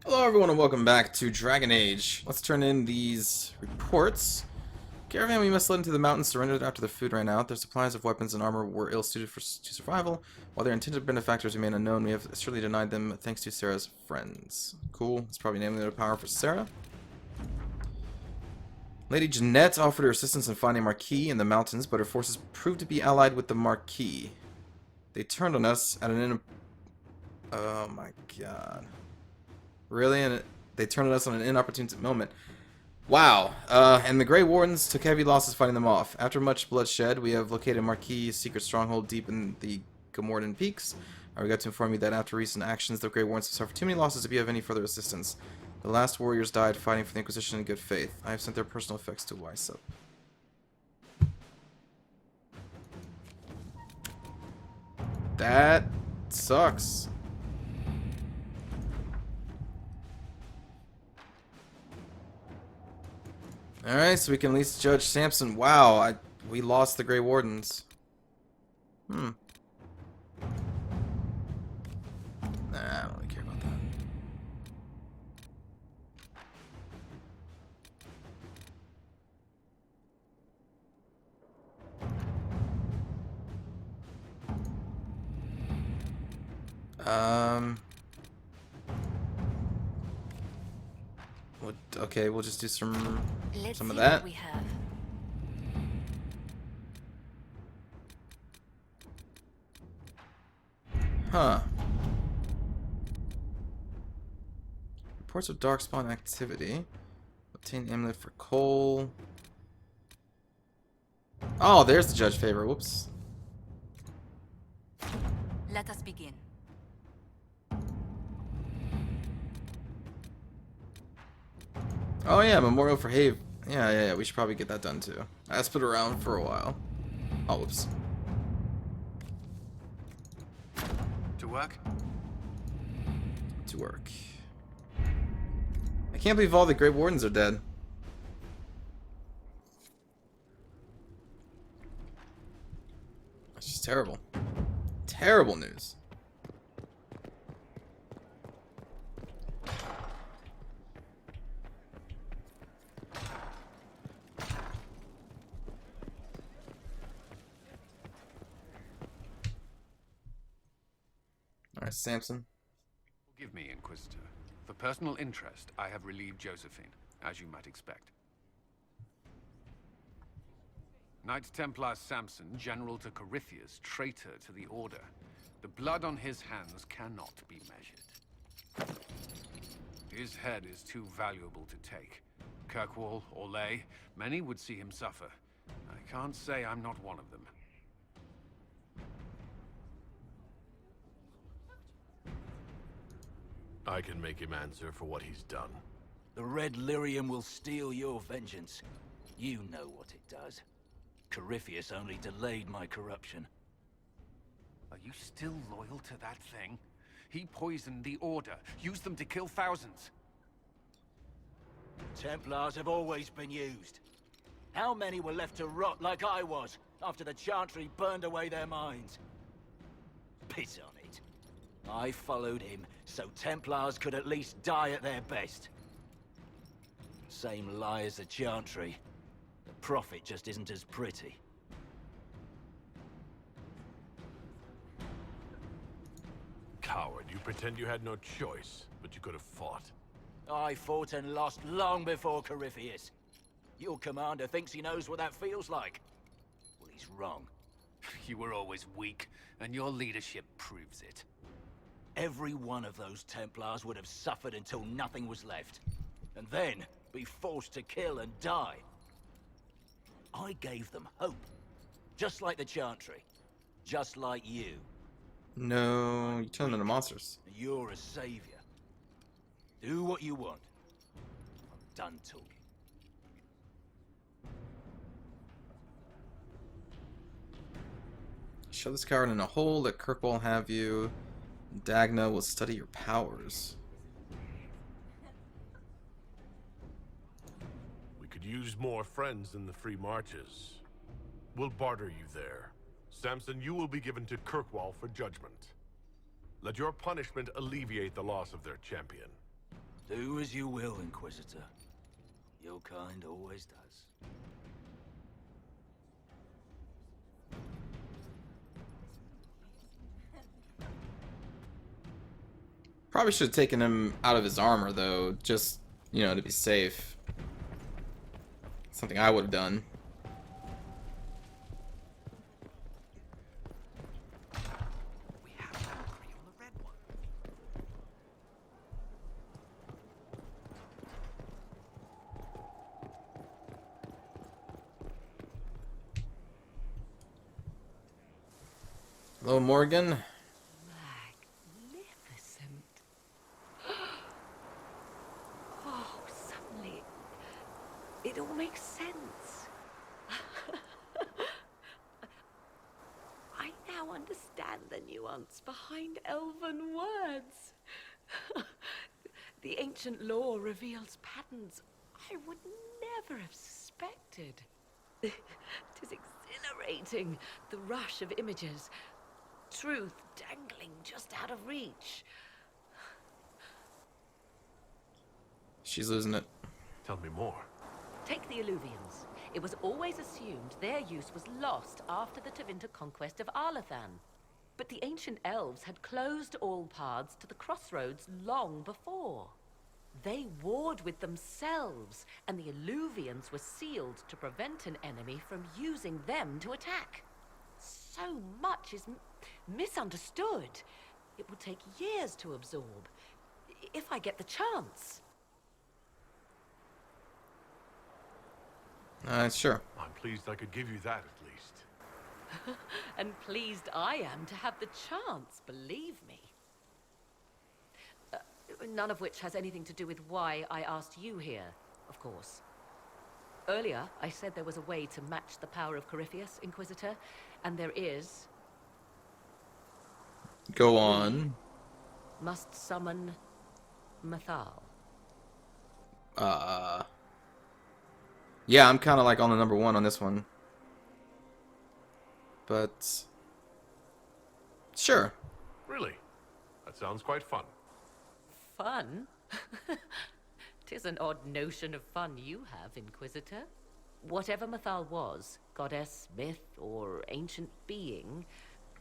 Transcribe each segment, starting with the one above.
Hello everyone and welcome back to Dragon Age. Let's turn in these reports. Caravan we must lead into the mountains surrendered after the food ran out. Their supplies of weapons and armor were ill-suited to survival. While their intended benefactors remain unknown, we have surely denied them thanks to Sarah's friends. Cool. It's probably naming their power for Sarah. Lady Jeanette offered her assistance in finding Marquis in the mountains, but her forces proved to be allied with the Marquis. They turned on us at an Oh my god. Really? And they turned on us on an inopportune moment. Wow. And the Grey Wardens took heavy losses fighting them off. After much bloodshed, we have located Marquis' secret stronghold deep in the Gamordan Peaks. I regret to inform you that after recent actions, the Grey Wardens have suffered too many losses to be of any further assistance. The last warriors died fighting for the Inquisition in good faith. I have sent their personal effects to Weisup. That sucks. Alright, so we can at least judge Samson. Wow, we lost the Grey Wardens. Nah, I don't really care about that. Okay, we'll just do some of that. We have. Huh. Reports of darkspawn activity. Obtain amulet for coal. Oh, there's the judge favor. Whoops. Let us begin. Oh yeah, memorial for Have. Yeah. We should probably get that done too. That's been around for a while. Oh, whoops. To work? To work. I can't believe all the Grey Wardens are dead. That's just terrible. Terrible news. Alright, Samson. Forgive me, Inquisitor. For personal interest, I have relieved Josephine, as you might expect. Knight Templar Samson, General to Corypheus, traitor to the Order. The blood on his hands cannot be measured. His head is too valuable to take. Kirkwall, Orlais, many would see him suffer. I can't say I'm not one of them. I can make him answer for what he's done. The Red Lyrium will steal your vengeance. You know what it does. Corypheus only delayed my corruption. Are you still loyal to that thing? He poisoned the Order, used them to kill thousands. Templars have always been used. How many were left to rot like I was, after the Chantry burned away their minds? Piss on it. I followed him, so Templars could at least die at their best. Same lie as the Chantry. The Prophet just isn't as pretty. Coward, you pretend you had no choice, but you could have fought. I fought and lost long before Corypheus. Your commander thinks he knows what that feels like. Well, he's wrong. You were always weak, and your leadership proves it. Every one of those Templars would have suffered until nothing was left. And then be forced to kill and die. I gave them hope. Just like the Chantry. Just like you. No, you turned them into monsters. You're a savior. Do what you want. I'm done talking. Shove this coward in a hole, let Kirkwall have you. Dagna will study your powers. We could use more friends in the free marches. We'll barter you there. Samson, you will be given to Kirkwall for judgment. Let your punishment alleviate the loss of their champion. Do as you will, Inquisitor. Your kind always does. Probably should have taken him out of his armor, though, just, you know, to be safe. Something I would have done. We have level 3 on the red one. Hello, Morgan. Magnificent. Oh, suddenly it all makes sense. I now understand the nuance behind elven words. The ancient lore reveals patterns I would never have suspected. It is exhilarating, the rush of images. Truth dangling just out of reach. She's losing it. Tell me more. Take the Illuvians. It was always assumed their use was lost after the Tevinter conquest of Arlathan. But the ancient elves had closed all paths to the crossroads long before. They warred with themselves, and the Illuvians were sealed to prevent an enemy from using them to attack. So much is misunderstood. It will take years to absorb, if I get the chance. Sure. I'm pleased I could give you that at least. And pleased I am to have the chance, believe me. None of which has anything to do with why I asked you here, of course. Earlier, I said there was a way to match the power of Corypheus, Inquisitor, and there is. Go on. Must summon Mathal. Yeah, I'm kind of like on the number 1 on this one. But sure. Really? That sounds quite fun. Fun? 'Tis an odd notion of fun you have, Inquisitor. Whatever Mathal was, goddess, myth, or ancient being,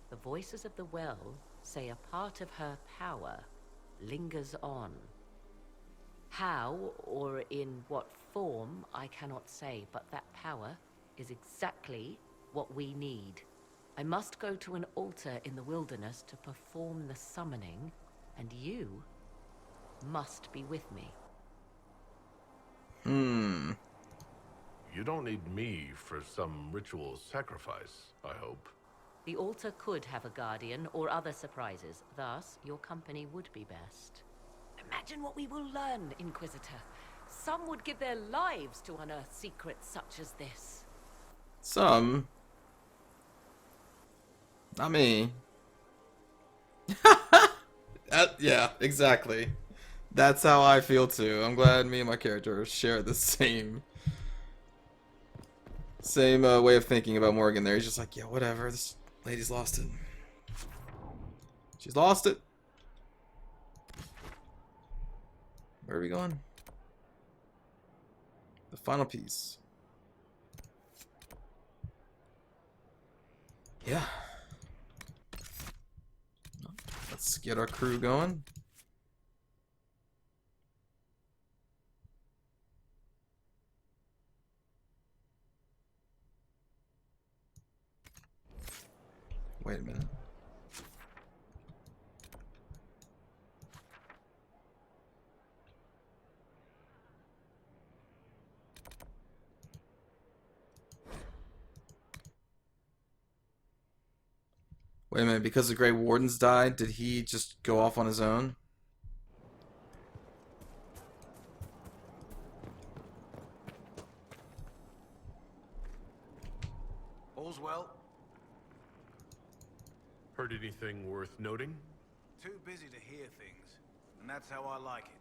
the voices of the well say a part of her power lingers on. How, or in what form, I cannot say, but that power is exactly what we need. I must go to an altar in the wilderness to perform the summoning, and you must be with me. You don't need me for some ritual sacrifice, I hope. The altar could have a guardian or other surprises, thus your company would be best. Imagine what we will learn, Inquisitor. Some would give their lives to unearth secrets such as this. Some. Not me. Yeah, exactly. That's how I feel too. I'm glad me and my character share the same way of thinking about Morgan there. He's just like, yeah, whatever. This lady's lost it. She's lost it. Where are we going? The final piece. Yeah. Let's get our crew going. Wait a minute. Wait a minute, because the Grey Wardens died, did he just go off on his own? All's well? Heard anything worth noting? Too busy to hear things, and that's how I like it.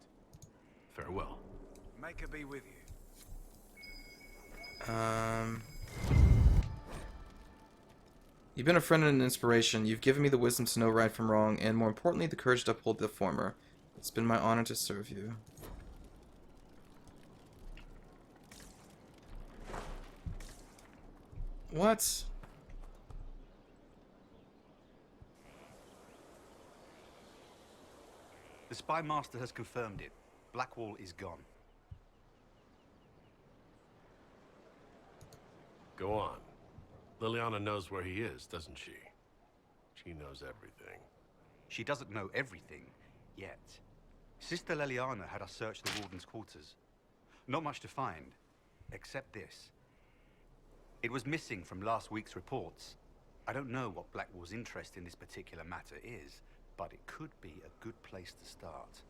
Farewell. Make her be with you. You've been a friend and an inspiration. You've given me the wisdom to know right from wrong, and more importantly, the courage to uphold the former. It's been my honor to serve you. What? The spy master has confirmed it. Blackwall is gone. Go on. Liliana knows where he is, doesn't she? She knows everything. She doesn't know everything, yet. Sister Liliana had us search the Warden's quarters. Not much to find, except this. It was missing from last week's reports. I don't know what Blackwall's interest in this particular matter is, but it could be a good place to start.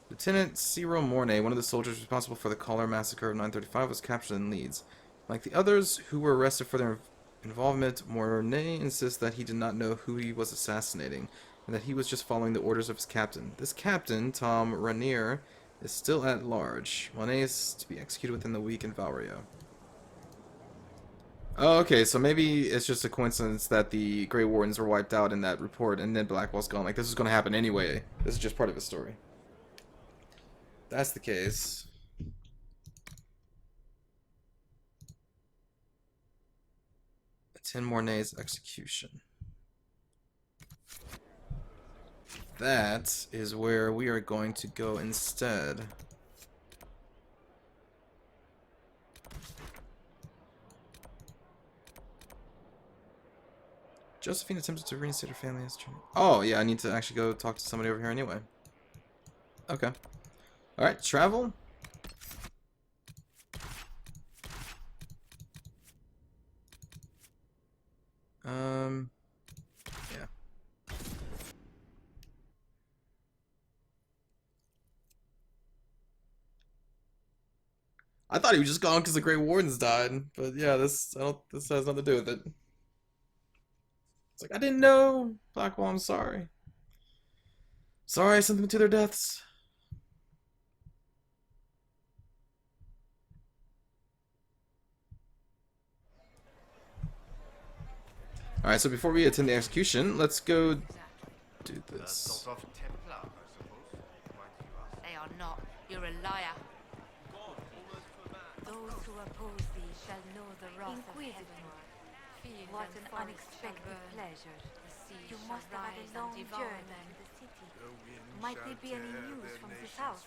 Lieutenant Cyril Mornay, one of the soldiers responsible for the Collar Massacre of 935, was captured in Leeds. Like the others who were arrested for their involvement, Mornay insists that he did not know who he was assassinating, and that he was just following the orders of his captain. This captain, Tom Rainier, is still at large. Mornay is to be executed within the week in Valrio. Oh, okay, so maybe it's just a coincidence that the Grey Wardens were wiped out in that report, and then Blackwall's gone. Like, this is going to happen anyway. This is just part of his story. That's the case. Attend Mornay's execution. That is where we are going to go instead. Josephine attempted to reinstate her family as training. Oh, yeah, I need to actually go talk to somebody over here anyway. Okay. Alright, travel. Yeah. I thought he was just gone because the Grey Wardens died, but yeah, this has nothing to do with it. It's like, I didn't know. Blackwall, I'm sorry. Sorry I sent them to their deaths. Alright, so before we attend the execution, let's go do this. They are not. You're a liar. Those who oppose thee shall know the wrath of heaven. What an unexpected pleasure. You must have had a long journey to the city. Might there be any news from this house?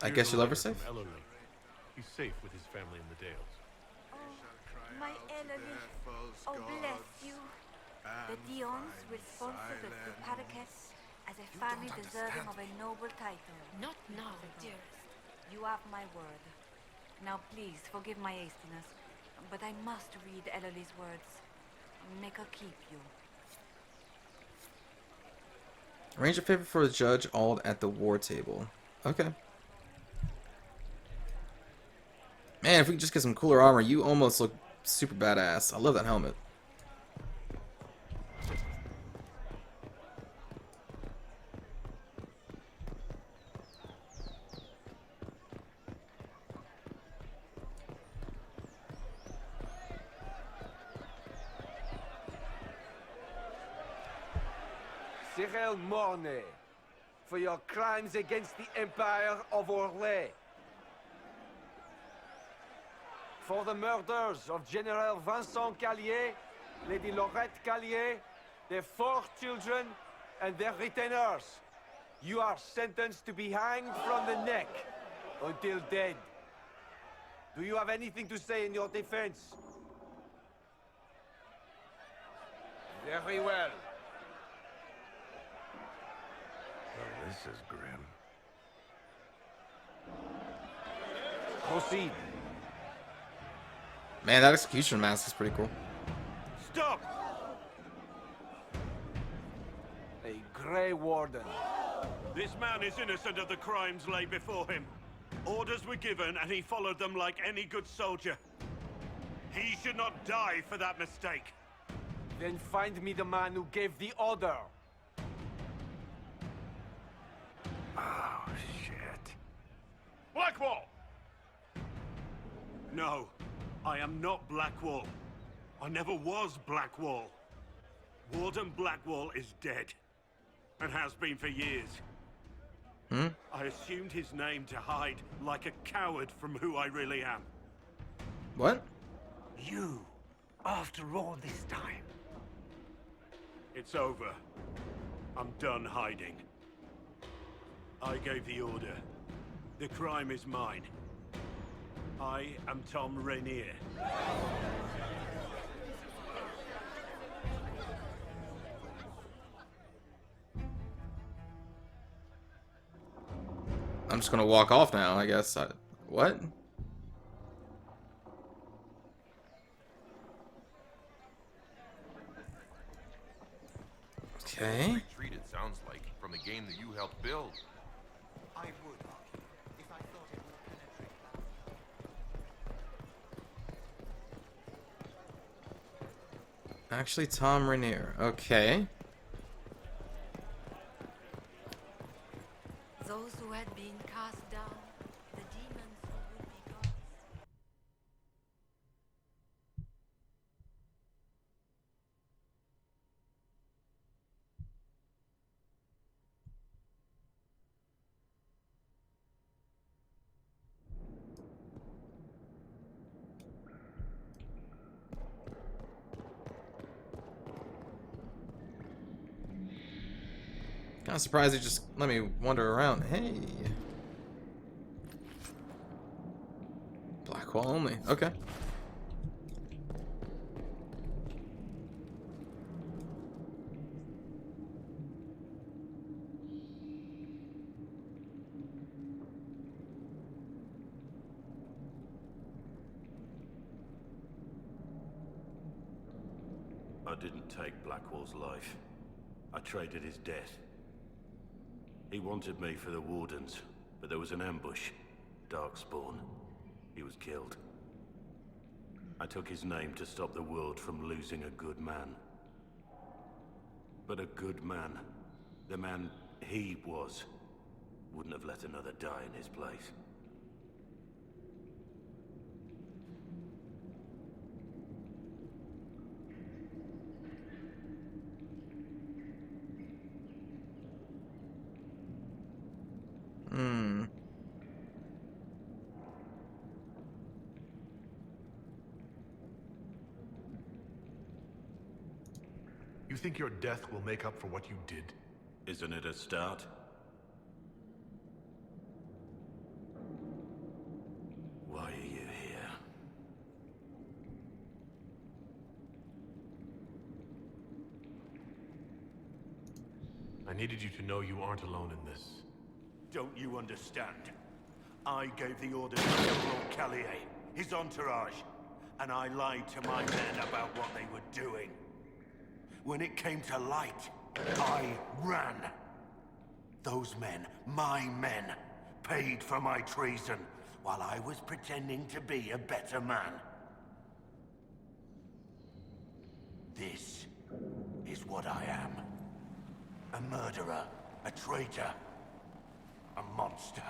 I guess you'll ever safe? Ellery. He's safe with his family in the Dales. My enemy. Oh, bless you. The Dions will sponsor the Duparakets as a family deserving of a noble title. Not now, dearest. You have my word. Now please, forgive my hastiness, but I must read Ellerly's words. Make her keep you. Arrange a favor for a judge all at the war table. Okay. Man, if we could just get some cooler armor, you almost look super badass. I love that helmet. Cyril Mornay, for your crimes against the Empire of Orlais. For the murders of General Vincent Callier, Lady Laurette Callier, their 4 children, and their retainers. You are sentenced to be hanged from the neck until dead. Do you have anything to say in your defense? Very well. Well, this is grim. Proceed. Man, that execution mask is pretty cool. Stop! A Grey Warden. This man is innocent of the crimes laid before him. Orders were given and he followed them like any good soldier. He should not die for that mistake. Then find me the man who gave the order. Oh, shit. Blackwall! No, I am not Blackwall. I never was Blackwall. Warden Blackwall is dead, and has been for years. Hmm? I assumed his name to hide like a coward from who I really am. What? You, after all this time. It's over. I'm done hiding. I gave the order. The crime is mine. I am Tom Rainier. I'm just gonna walk off now, I guess. What? Okay. Retreat, it sounds like, from the game that you helped build. I would, if I thought it would penetrate that. Actually, Tom Rainier. Okay. Those who had been cast down, the demons who would be gods. Kind of surprised he just let me wander around. Hey. Blackwall only. Okay. I didn't take Blackwall's life. I traded his death. He wanted me for the Wardens, but there was an ambush. Darkspawn. He was killed. I took his name to stop the world from losing a good man. But a good man, the man he was, wouldn't have let another die in his place. Hmm. You think your death will make up for what you did? Isn't it a start? Why are you here? I needed you to know you aren't alone in this. Don't you understand? I gave the order to General Callier, his entourage, and I lied to my men about what they were doing. When it came to light, I ran. Those men, my men, paid for my treason while I was pretending to be a better man. This is what I am. A murderer, a traitor, a monster.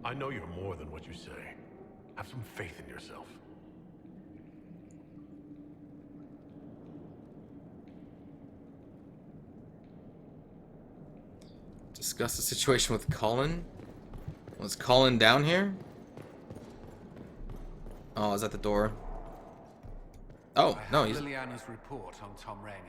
I know you're more than what you say. Have some faith in yourself. Discuss the situation with Colin. Was Colin down here? Oh, is that the door? Oh, no, he's... Liliana's report on Tom Rainier.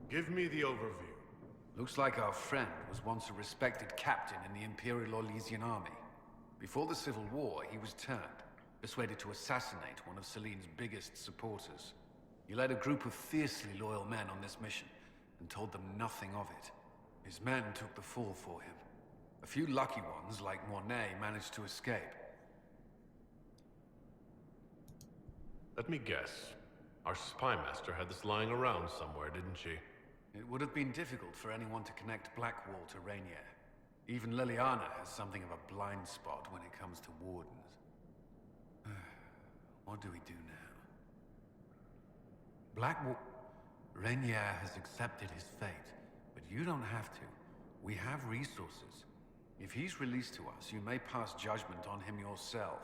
Give me the overview. Looks like our friend was once a respected captain in the Imperial Orlesian army. Before the Civil War, he was turned, persuaded to assassinate one of Celine's biggest supporters. He led a group of fiercely loyal men on this mission, and told them nothing of it. His men took the fall for him. A few lucky ones, like Mornay, managed to escape. Let me guess. Our spy master had this lying around somewhere, didn't she? It would have been difficult for anyone to connect Blackwall to Rainier. Even Liliana has something of a blind spot when it comes to Wardens. What do we do now? Blackwall... Rainier has accepted his fate, but you don't have to. We have resources. If he's released to us, you may pass judgment on him yourself.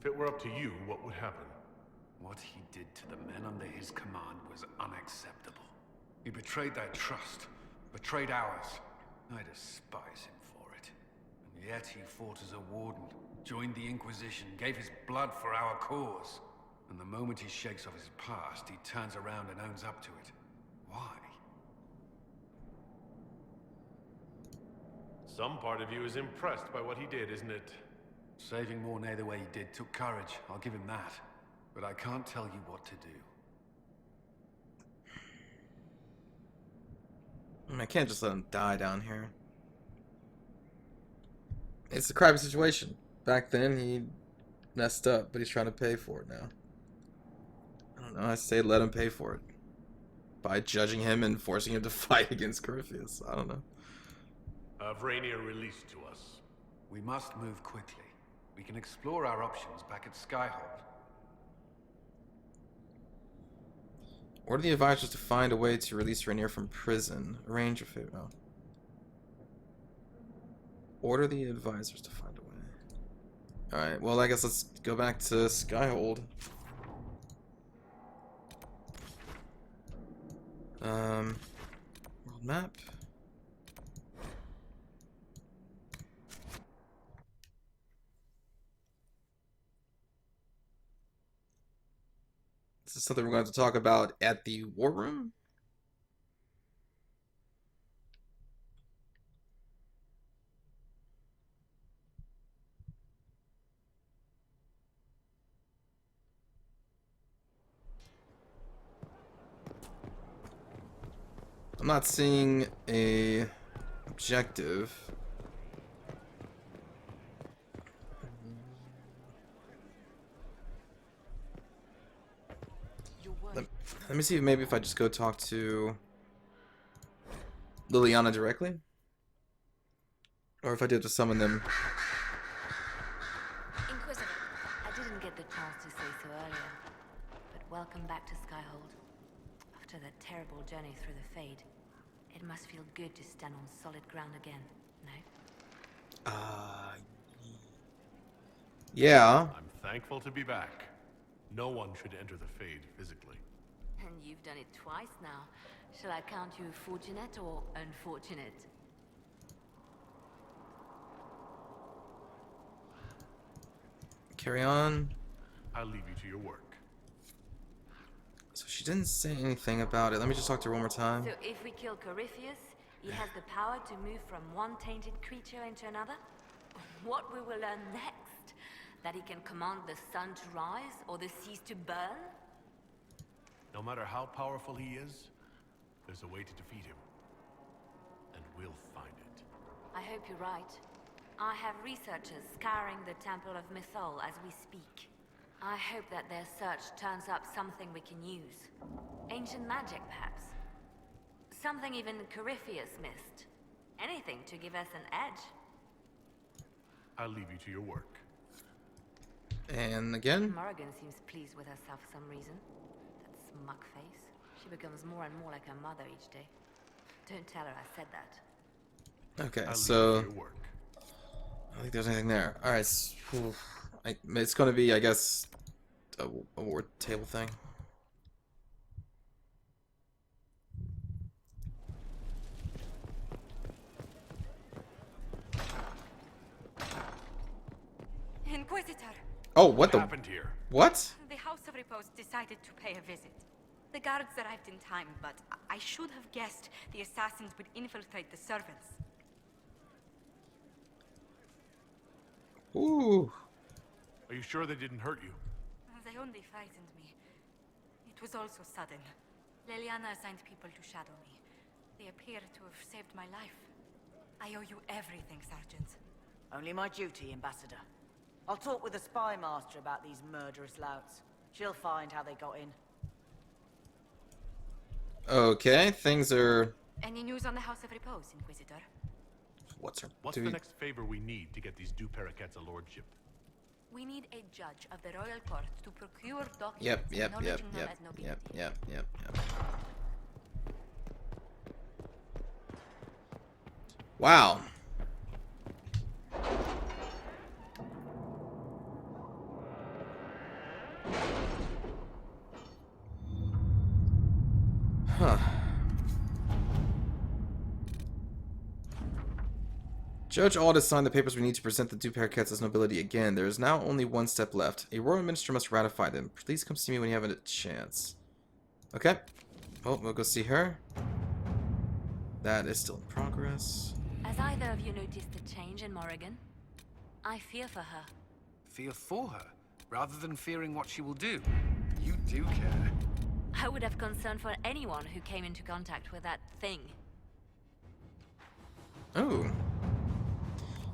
If it were up to you, what would happen? What he did to the men under his command was unacceptable. He betrayed their trust, betrayed ours. I despise him for it. And yet he fought as a warden, joined the Inquisition, gave his blood for our cause. And the moment he shakes off his past, he turns around and owns up to it. Why? Some part of you is impressed by what he did, isn't it? Saving Mornay the way he did took courage, I'll give him that. But I can't tell you what to do. I can't just let him die down here. It's a crappy situation. Back then, he messed up, but he's trying to pay for it now. I don't know, I say let him pay for it. By judging him and forcing him to fight against Corypheus. I don't know. Have Rainier released to us. We must move quickly. We can explore our options back at Skyhold. Order the advisors to find a way to release Rainier from prison. Arrange a favor. Oh. Order the advisors to find a way. Alright, well I guess let's go back to Skyhold. World map. This is something we're going to talk about at the war room. I'm not seeing a objective. Let me see maybe if I just go talk to Liliana directly. Or if I did to summon them. Inquisitor, I didn't get the chance to say so earlier, but welcome back to Skyhold. After that terrible journey through the Fade, it must feel good to stand on solid ground again, no? Yeah. I'm thankful to be back. No one should enter the Fade physically. And you've done it twice now. Shall I count you fortunate or unfortunate? Carry on. I'll leave you to your work. So she didn't say anything about it. Let me just talk to her one more time. So if we kill Corypheus, he has the power to move from one tainted creature into another? What we will learn next? That he can command the sun to rise or the seas to burn? No matter how powerful he is, there's a way to defeat him. And we'll find it. I hope you're right. I have researchers scouring the Temple of Mythol as we speak. I hope that their search turns up something we can use. Ancient magic, perhaps. Something even Corypheus missed. Anything to give us an edge. I'll leave you to your work. And again? Morrigan seems pleased with herself for some reason. That smug face. She becomes more and more like her mother each day. Don't tell her I said that. Okay, I'll so... leave you to your work. I don't think there's anything there. Alright, it's gonna be, I guess, a war table thing. Inquisitor! Oh, what the? Happened here? What? The House of Repose decided to pay a visit. The guards arrived in time, but I should have guessed the assassins would infiltrate the servants. Ooh. Are you sure they didn't hurt you? They only frightened me. It was all so sudden. Liliana assigned people to shadow me. They appear to have saved my life. I owe you everything, Sergeant. Only my duty, Ambassador. I'll talk with the spy master about these murderous louts. She'll find how they got in. Okay, things are... Any news on the House of Repose, Inquisitor? What's her... What's the next favor we need to get these Du Paraquets a lordship? We need a judge of the royal court to procure documents Yep. acknowledging them as nobility. Yep. Wow. Huh. Judge Aldous signed the papers we need to present the Dupercats as nobility again. There is now only one step left. A royal minister must ratify them. Please come see me when you have a chance. Okay. Well, we'll go see her. That is still in progress. Has either of you noticed a change in Morrigan? I fear for her. Fear for her, rather than fearing what she will do. You do care. I would have concern for anyone who came into contact with that thing. Oh.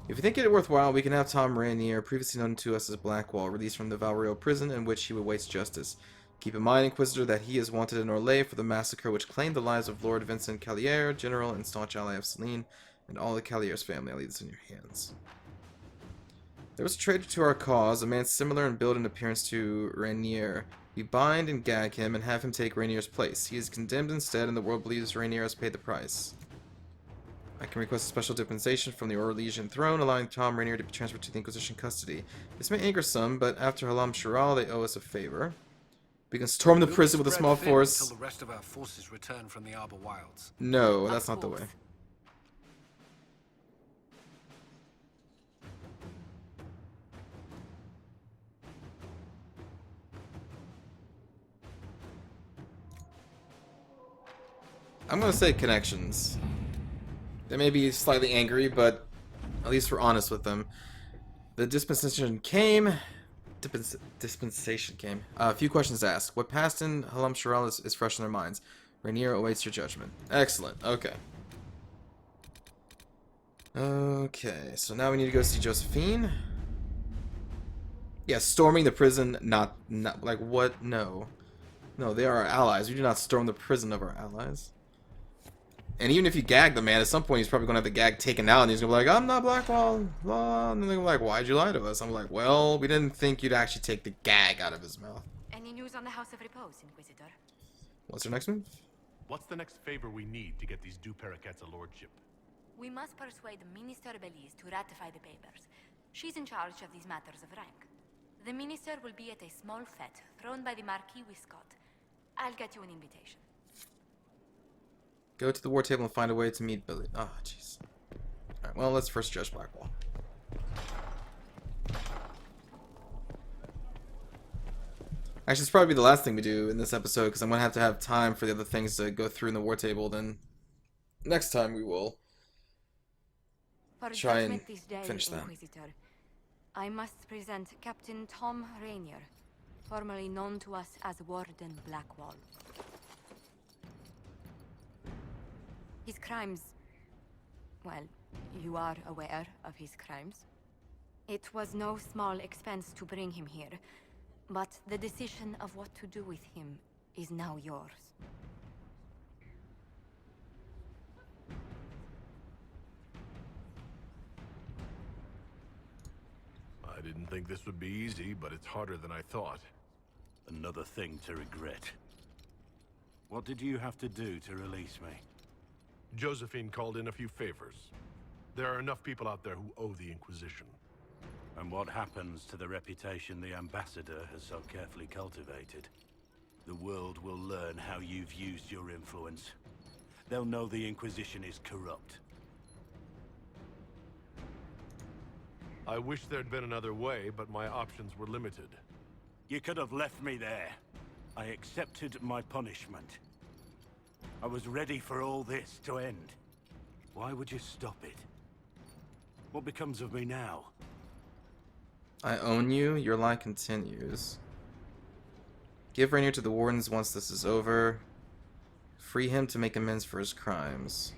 If you think it worthwhile, we can have Tom Rainier, previously known to us as Blackwall, released from the Valrio prison in which he awaits justice. Keep in mind, Inquisitor, that he is wanted in Orlais for the massacre which claimed the lives of Lord Vincent Callier, general and staunch ally of Celine, and all the Callier's family. I'll leave this in your hands. There was a traitor to our cause, a man similar in build and appearance to Rainier. We bind and gag him and have him take Rainier's place. He is condemned instead, and the world believes Rainier has paid the price. I can request a special dispensation from the Orlesian throne, allowing Tom Rainier to be transferred to the Inquisition custody. This may anger some, but after Halam Shiral, they owe us a favor. We can storm the prison with a small force. Until the rest of our forces return from the Arbor Wilds. No, that's not the way. I'm gonna say connections. They may be slightly angry, but at least we're honest with them. The dispensation came. Dispensation came. A few questions asked. What passed in Halam Shiral is fresh in their minds. Rainier awaits your judgment. Excellent. Okay. Okay, so now we need to go see Josephine. Yeah, storming the prison, not like what? No. No, they are our allies. We do not storm the prison of our allies. And even if you gag the man, at some point he's probably going to have the gag taken out, and he's going to be like, I'm not Blackwall. Blah. And then they're like, why'd you lie to us? I'm like, well, we didn't think you'd actually take the gag out of his mouth. Any news on the House of Repose, Inquisitor? What's our next move? What's the next favor we need to get these Dupercats a lordship? We must persuade Minister Belize to ratify the papers. She's in charge of these matters of rank. The minister will be at a small fete thrown by the Marquis Wiscott. I'll get you an invitation. Go to the war table and find a way to meet Billy. Oh, jeez. Alright, well, let's first judge Blackwall. Actually, it's probably the last thing we do in this episode, because I'm going to have time for the other things to go through in the war table. Then next time we will try and finish that. Inquisitor, I must present Captain Tom Rainier, formerly known to us as Warden Blackwall. His crimes... well, you are aware of his crimes. It was no small expense to bring him here, but the decision of what to do with him is now yours. I didn't think this would be easy, but it's harder than I thought. Another thing to regret. What did you have to do to release me? Josephine called in a few favors. There are enough people out there who owe the Inquisition. And what happens to the reputation the Ambassador has so carefully cultivated? The world will learn how you've used your influence. They'll know the Inquisition is corrupt. I wish there'd been another way, but my options were limited. You could have left me there. I accepted my punishment. I was ready for all this to end. Why would you stop it? What becomes of me now? I own you. Your lie continues. Give Rainier to the Wardens once this is over. Free him to make amends for his crimes.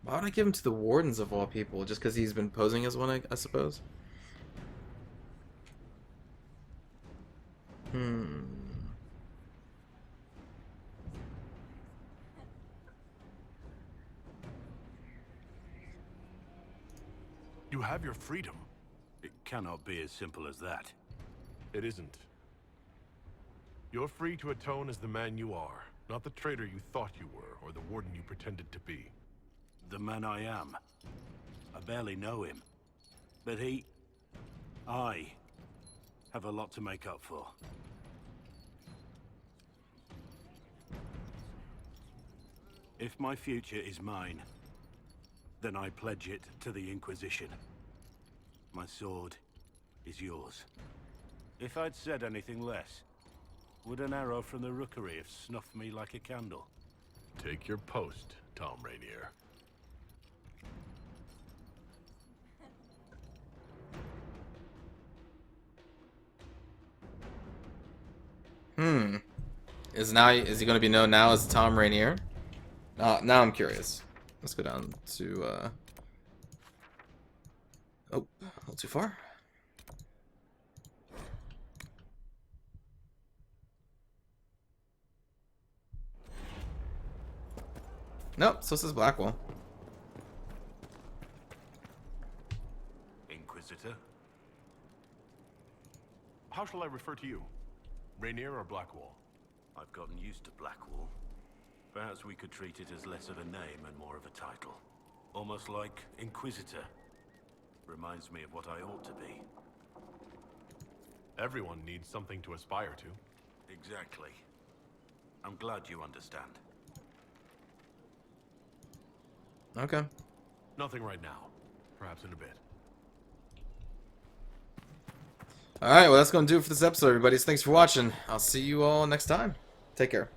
Why would I give him to the wardens of all people? Just because he's been posing as one, I suppose? You have your freedom. It cannot be as simple as that. It isn't. You're free to atone as the man you are, not the traitor you thought you were, or the warden you pretended to be. The man I am. I barely know him. But I have a lot to make up for. If my future is mine, then I pledge it to the Inquisition. My sword is yours. If I'd said anything less, would an arrow from the rookery have snuffed me like a candle? Take your post, Tom Rainier. Is he going to be known now as Tom Rainier? Now I'm curious. Let's go down to oh, a little too far. Nope, so says Blackwell. Inquisitor? How shall I refer to you? Rainier or Blackwall? I've gotten used to Blackwall. Perhaps we could treat it as less of a name and more of a title. Almost like Inquisitor. Reminds me of what I ought to be. Everyone needs something to aspire to. Exactly. I'm glad you understand. Okay. Nothing right now. Perhaps in a bit. Alright, well that's going to do it for this episode, everybody. So thanks for watching. I'll see you all next time. Take care.